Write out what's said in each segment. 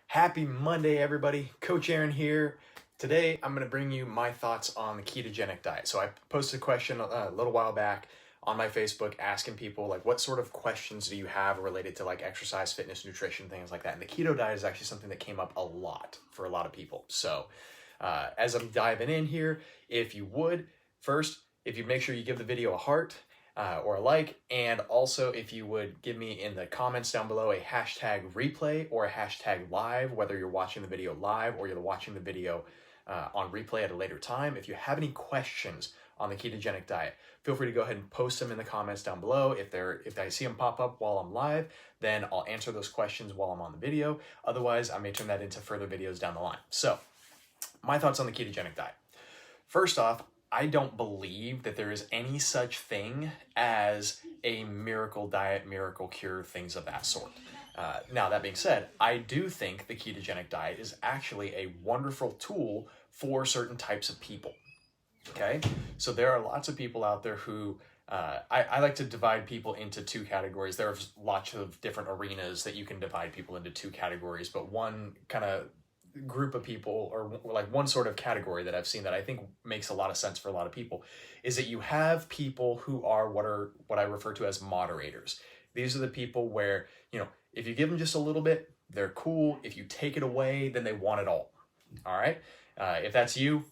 Happy Monday, everybody. Coach Aaron here. Today, I'm going to bring you my thoughts on the ketogenic diet. So I posted a question a little while back on my Facebook asking people, like, what sort of questions do you have related to like exercise, fitness, nutrition, things like that. And the keto diet is actually something that came up a lot for a lot of people. So as I'm diving in here, if you would, first, if you make sure you give the video a heart, or a like, and also if you would give me in the comments down below a hashtag replay or a hashtag live, whether you're watching the video live or you're watching the video on replay at a later time. If you have any questions on the ketogenic diet, feel free to go ahead and post them in the comments down below. If I see them pop up while I'm live, then I'll answer those questions while I'm on the video. Otherwise, I may turn that into further videos down the line. So, my thoughts on the ketogenic diet. First off, I don't believe that there is any such thing as a miracle diet, miracle cure, things of that sort. Now, that being said, I do think the ketogenic diet is actually a wonderful tool for certain types of people. Okay? So there are lots of people out there who, I like to divide people into two categories. There's lots of different arenas that you can divide people into two categories, but one kind of group of people, or like one sort of category that I've seen that I think makes a lot of sense for a lot of people, is that you have people who are what I refer to as moderators. These are the people where, if you give them just a little bit, they're cool. If you take it away, then they want it all. All right. If that's you,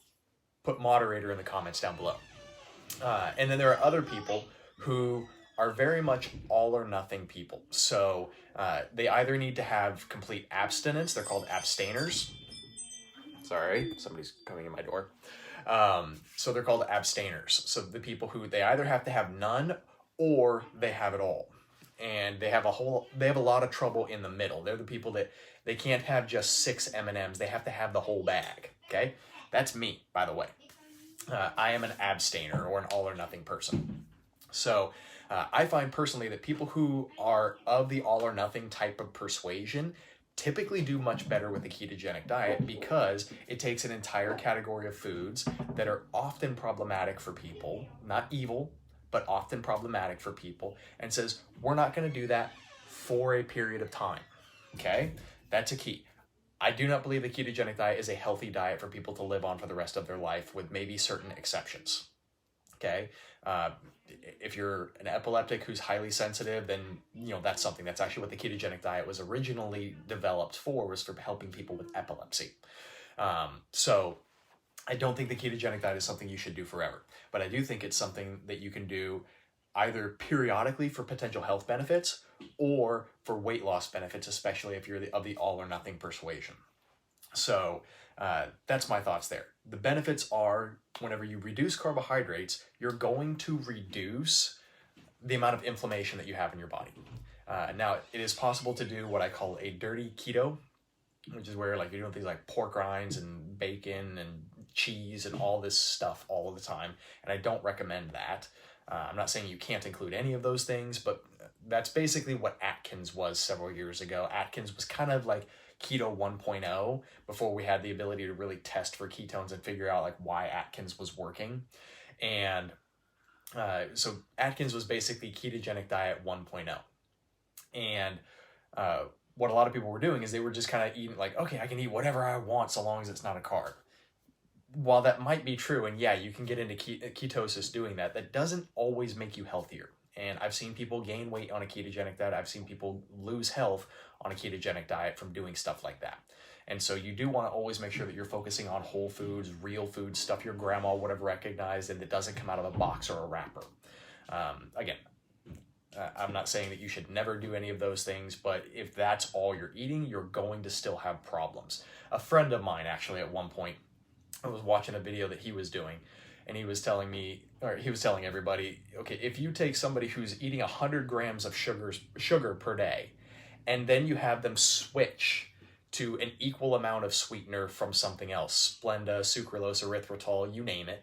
put moderator in the comments down below. And then there are other people who are very much all or nothing people. So they either need to have complete abstinence. They're called abstainers. Sorry, somebody's coming in my door. So they're called abstainers. So the people who they either have to have none or they have it all. And they have a lot of trouble in the middle. They're the people that they can't have just 6 M&Ms. They have to have the whole bag. Okay? That's me, by the way. I am an abstainer or an all or nothing person. So I find personally that people who are of the all or nothing type of persuasion typically do much better with the ketogenic diet because it takes an entire category of foods that are often problematic for people, not evil, but often problematic for people, and says, we're not going to do that for a period of time. Okay? That's a key. I do not believe the ketogenic diet is a healthy diet for people to live on for the rest of their life, with maybe certain exceptions. Okay? If you're an epileptic who's highly sensitive, then that's something. That's actually what the ketogenic diet was originally developed for, was for helping people with epilepsy. So I don't think the ketogenic diet is something you should do forever, but I do think it's something that you can do either periodically for potential health benefits or for weight loss benefits, especially if you're of the all or nothing persuasion. So that's my thoughts there. The benefits are, whenever you reduce carbohydrates, you're going to reduce the amount of inflammation that you have in your body. Now, it is possible to do what I call a dirty keto, which is where like you're doing things like pork rinds and bacon and cheese and all this stuff all the time. And I don't recommend that. I'm not saying you can't include any of those things, but that's basically what Atkins was several years ago. Atkins was kind of like Keto 1.0 before we had the ability to really test for ketones and figure out like why Atkins was working. And so Atkins was basically ketogenic diet 1.0. And what a lot of people were doing is they were just kind of eating like, okay, I can eat whatever I want so long as it's not a carb. While that might be true, and yeah, you can get into ketosis doing that, that doesn't always make you healthier. And I've seen people gain weight on a ketogenic diet. I've seen people lose health on a ketogenic diet from doing stuff like that. And so you do want to always make sure that you're focusing on whole foods, real foods, stuff your grandma would have recognized, and that doesn't come out of a box or a wrapper. Again, I'm not saying that you should never do any of those things, but if that's all you're eating, you're going to still have problems. A friend of mine, actually, at one point, I was watching a video that he was doing, and he was telling everybody, okay, if you take somebody who's eating 100 grams of sugar per day, and then you have them switch to an equal amount of sweetener from something else, Splenda, sucralose, erythritol, you name it,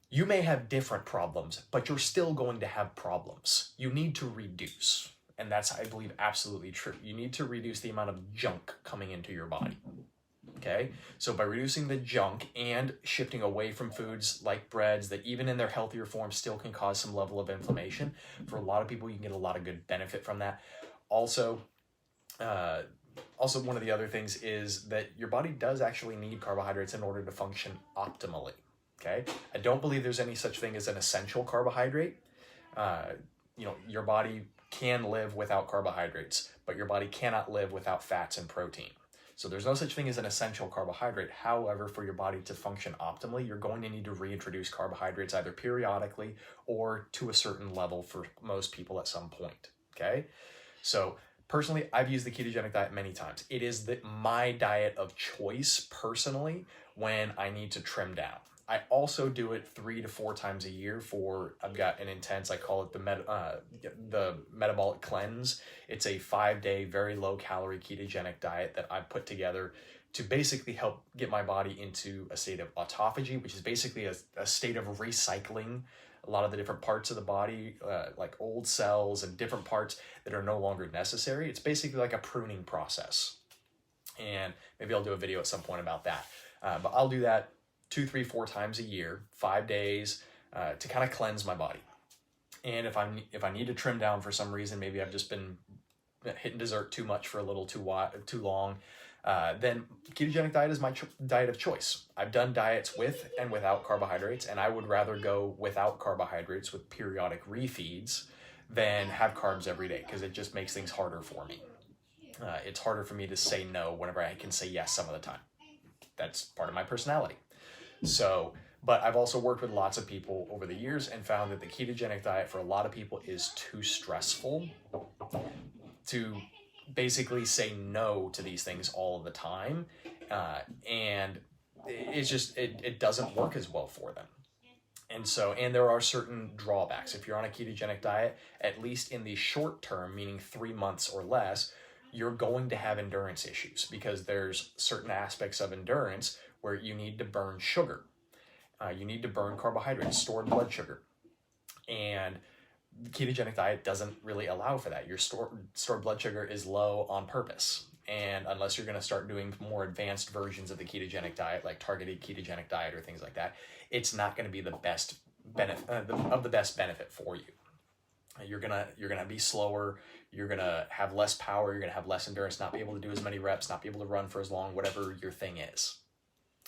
you may have different problems, but you're still going to have problems. You need to reduce. And that's, I believe, absolutely true. You need to reduce the amount of junk coming into your body. Okay, so by reducing the junk and shifting away from foods like breads that even in their healthier form still can cause some level of inflammation, for a lot of people you can get a lot of good benefit from that. Also, Also, one of the other things is that your body does actually need carbohydrates in order to function optimally. Okay, I don't believe there's any such thing as an essential carbohydrate. Your body can live without carbohydrates, but your body cannot live without fats and protein. So there's no such thing as an essential carbohydrate. However, for your body to function optimally, you're going to need to reintroduce carbohydrates either periodically or to a certain level for most people at some point. Okay, so personally, I've used the ketogenic diet many times. It is my diet of choice personally when I need to trim down. I also do it 3 to 4 times a year I've got an intense, I call it the metabolic cleanse. It's a 5-day, very low calorie ketogenic diet that I've put together to basically help get my body into a state of autophagy, which is basically a state of recycling a lot of the different parts of the body, like old cells and different parts that are no longer necessary. It's basically like a pruning process. And maybe I'll do a video at some point about that. But I'll do that 2, 3, 4 times a year, 5 days, to kind of cleanse my body. And if I need to trim down for some reason, maybe I've just been hitting dessert too much for a little too long, then ketogenic diet is my diet of choice. I've done diets with and without carbohydrates, and I would rather go without carbohydrates with periodic refeeds than have carbs every day, because it just makes things harder for me. It's harder for me to say no whenever I can say yes some of the time. That's part of my personality. So, but I've also worked with lots of people over the years and found that the ketogenic diet for a lot of people is too stressful to basically say no to these things all of the time. And it's just, it doesn't work as well for them. And there are certain drawbacks. If you're on a ketogenic diet, at least in the short term, meaning 3 months or less, you're going to have endurance issues, because there's certain aspects of endurance where you need to burn sugar. You need to burn carbohydrates, stored blood sugar. And the ketogenic diet doesn't really allow for that. Your stored blood sugar is low on purpose. And unless you're going to start doing more advanced versions of the ketogenic diet, like targeted ketogenic diet or things like that, it's not going to be the best benefit for you. You're gonna be slower. You're gonna have less power. You're gonna have less endurance. Not be able to do as many reps. Not be able to run for as long. Whatever your thing is.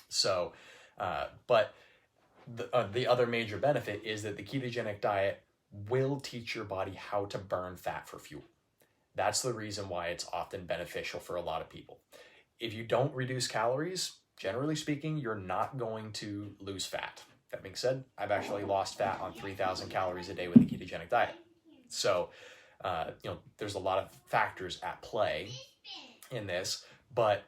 So, but the other major benefit is that the ketogenic diet will teach your body how to burn fat for fuel. That's the reason why it's often beneficial for a lot of people. If you don't reduce calories, generally speaking, you're not going to lose fat. That being said, I've actually lost fat on 3,000 calories a day with the ketogenic diet. So, there's a lot of factors at play in this, but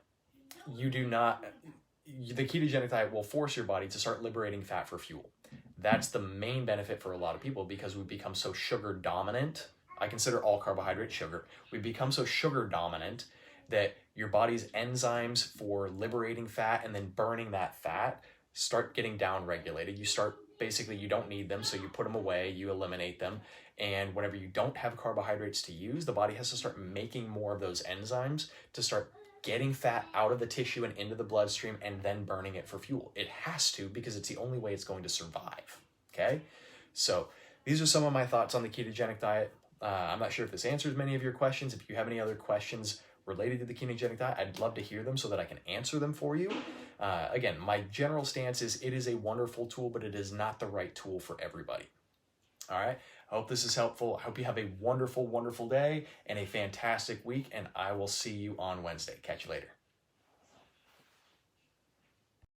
the ketogenic diet will force your body to start liberating fat for fuel. That's the main benefit for a lot of people, because we've become so sugar dominant. I consider all carbohydrate sugar. We've become so sugar dominant that your body's enzymes for liberating fat and then burning that fat start getting down regulated. You don't need them, so you put them away, you eliminate them. And whenever you don't have carbohydrates to use, the body has to start making more of those enzymes to start getting fat out of the tissue and into the bloodstream and then burning it for fuel. It has to, because it's the only way it's going to survive. Okay? So these are some of my thoughts on the ketogenic diet. I'm not sure if this answers many of your questions. If you have any other questions related to the ketogenic diet, I'd love to hear them so that I can answer them for you. Again, my general stance is it is a wonderful tool, but it is not the right tool for everybody. All right. I hope this is helpful. I hope you have a wonderful, wonderful day and a fantastic week, and I will see you on Wednesday. Catch you later.